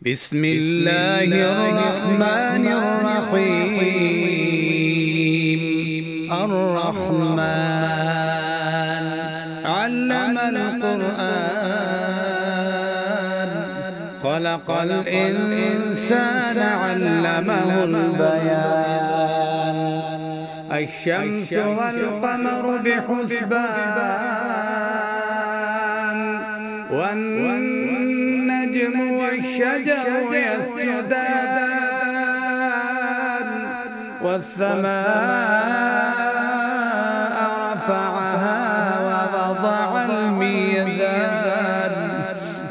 بسم الله الرحمن الرحيم. الرحمن علم القرآن، خلق الإنسان علمه البيان. الشمس والقمر بحسبان، والنجم والشجر يسجدان، والسماء رفعها ووضع الميزان،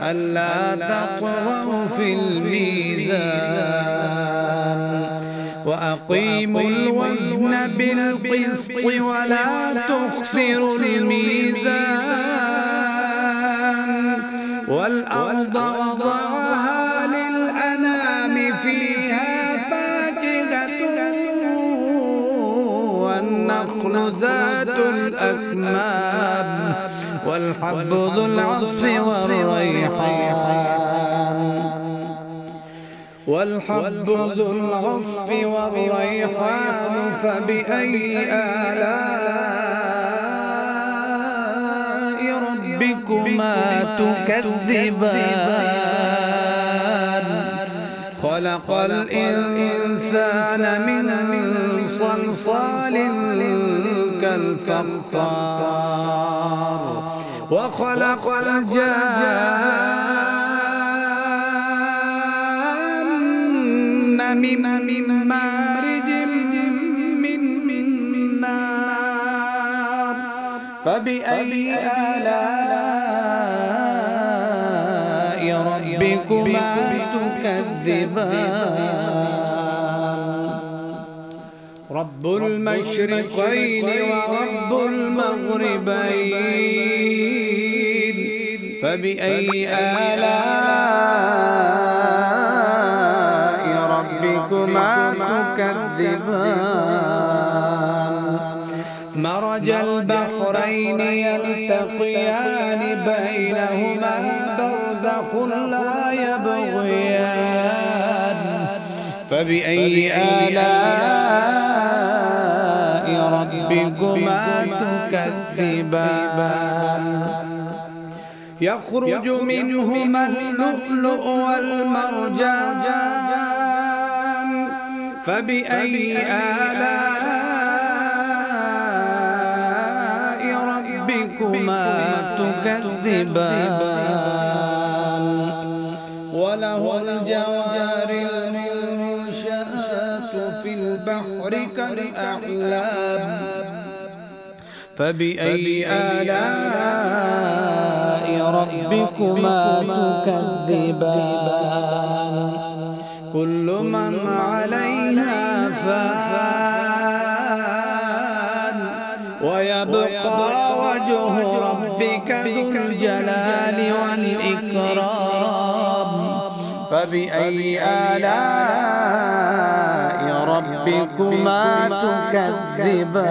ألا تطغوا في الميزان، وأقيموا الوزن بالقسط ولا تخسروا الميزان. والأرض وضعها للأنام، فيها فاكهة والنخل ذات الأكمام، والحب ذو العصف والريحان. فبأي آلاء ربكما تكذبان؟ خلق الإنسان من صلصال كالفخار، وخلق الجان من مارج من نار. فبأي آلاء ربكما تكذبان؟ رب المشرقين ورب المغربين، فبأي آلاء ربكما تكذبان؟ مرج البحرين يلتقيان، بينهما برزخ لا يبغيان. فبأي آلاء ربكما تكذبان؟ يخرج منهما اللؤلؤ والمرجان، فبأي آلاء ربكما تكذبان؟ وله الجوار المنشآت في البحر كالأعلام، فبأي آلاء ربكما تكذبان؟ كل من عليها فان، ويبقى وجه ربك ذو الجلال والإكرام. فبأي آلاء ربكما تكذبان؟